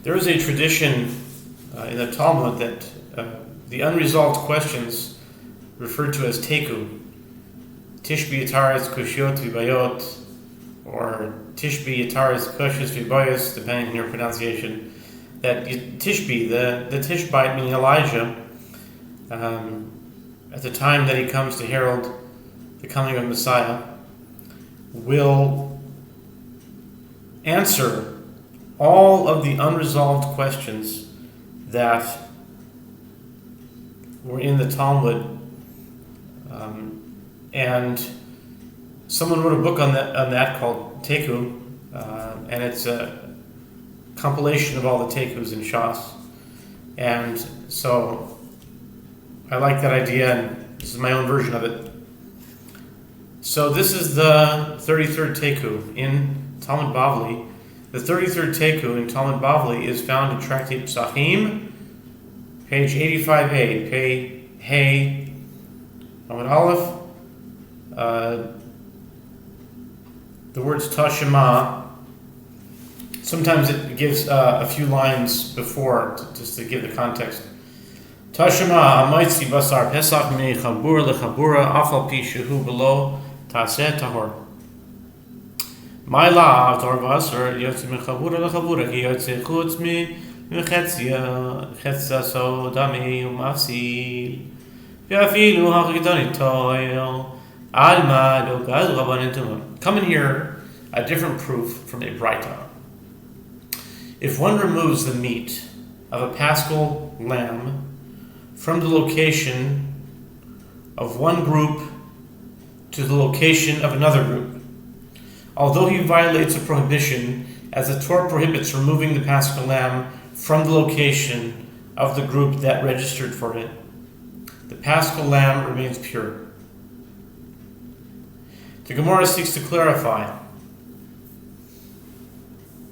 There is a tradition in the Talmud that the unresolved questions referred to as Taiku, Tishbi Yataris Kushiot Vibayot, or Tishbi Yataris Kushis Vibayos, depending on your pronunciation, that Tishbi, the Tishbite, meaning Elijah, at the time that he comes to herald the coming of Messiah, will answer all of the unresolved questions that were in the Talmud. And someone wrote a book on that called Taiku, and it's a compilation of all the Taikus in Shas. And so I like that idea, and this is my own version of it. So this is the 33rd Taiku in Talmud Bavli. The 33rd Taiku in Talmud Bavli is found in Tractate Pesachim, page 85a, pay Hey, Amud Aleph. The words Tashema, sometimes it gives a few lines before, just to give the context. Tashema amaitzi basar pesach mi chabura lechabura afal pi shehu below taseh tahor. My law, Tor Vasser, Yotzi Mechabura Lachabura, Ki Yotzi Chutz Mi Chetzia So Dami Umafsil Yafilu Hachidoni Toil Alma Dogaz Rabanintum. Come in here a different proof from a Braita. If one removes the meat of a paschal lamb from the location of one group to the location of another group, although he violates a prohibition, as the Torah prohibits removing the paschal lamb from the location of the group that registered for it, the paschal lamb remains pure. The Gemara seeks to clarify,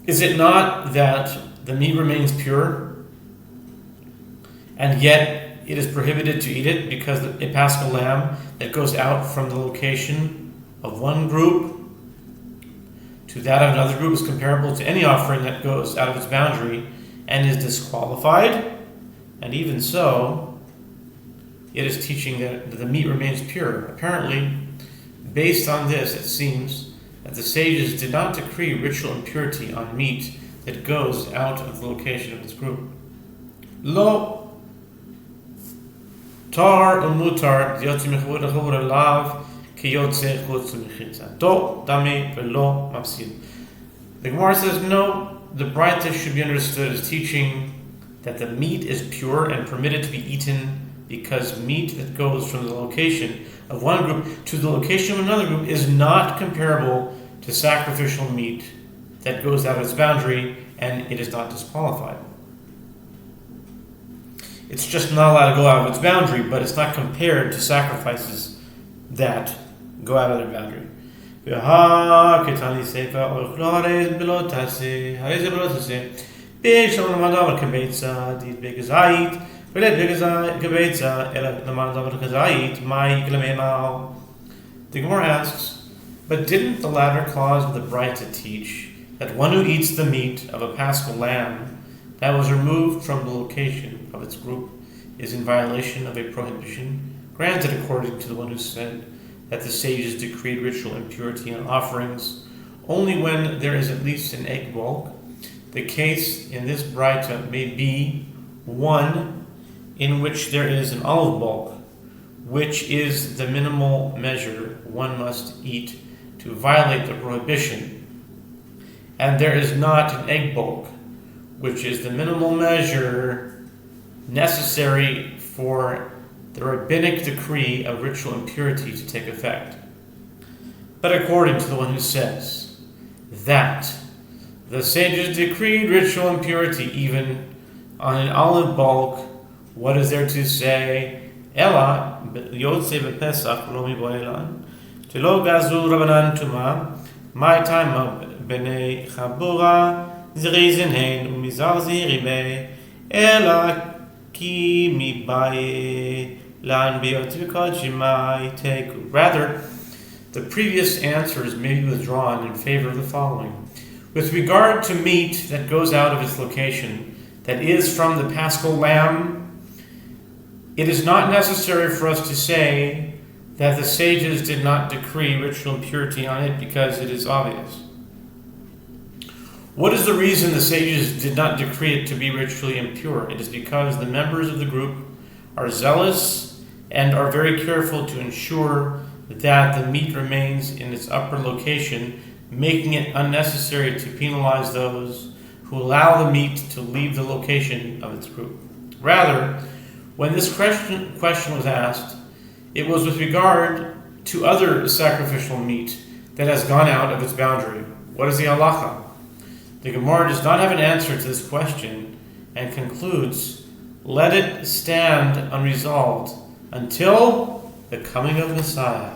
is it not that the meat remains pure, and yet it is prohibited to eat it because a paschal lamb that goes out from the location of one group to that of another group is comparable to any offering that goes out of its boundary and is disqualified? And even so, it is teaching that the meat remains pure. Apparently, based on this, it seems that the sages did not decree ritual impurity on meat that goes out of the location of its group. Lo tar umutar yotzi mechavur lechavur lav. The Gemara says, no, the Braita should be understood as teaching that the meat is pure and permitted to be eaten because meat that goes from the location of one group to the location of another group is not comparable to sacrificial meat that goes out of its boundary and it is not disqualified. It's just not allowed to go out of its boundary, but it's not compared to sacrifices that go out of their boundary. The Gemara asks, but didn't the latter clause of the Braita teach that one who eats the meat of a paschal lamb that was removed from the location of its group is in violation of a prohibition granted according to the one who said that the sages decreed ritual impurity on offerings only when there is at least an egg bulk? The case in this Braita may be one in which there is an olive bulk, which is the minimal measure one must eat to violate the prohibition, and there is not an egg bulk, which is the minimal measure necessary for the rabbinic decree of ritual impurity to take effect. But according to the one who says that the sages decreed ritual impurity even on an olive bulk, what is there to say? Ela yotze b'Pesach lo miboelan telo gazu rabanan tuma my time of b'nei chabura zrizin hein umizar ziribe ela ki mibaye. Rather, the previous answers may be withdrawn in favor of the following. With regard to meat that goes out of its location, that is from the paschal lamb, it is not necessary for us to say that the sages did not decree ritual impurity on it because it is obvious. What is the reason the sages did not decree it to be ritually impure? It is because the members of the group are zealous and are very careful to ensure that the meat remains in its upper location, making it unnecessary to penalize those who allow the meat to leave the location of its group. Rather, when this question was asked, it was with regard to other sacrificial meat that has gone out of its boundary. What is the halacha? The Gemara does not have an answer to this question and concludes, let it stand unresolved until the coming of Messiah.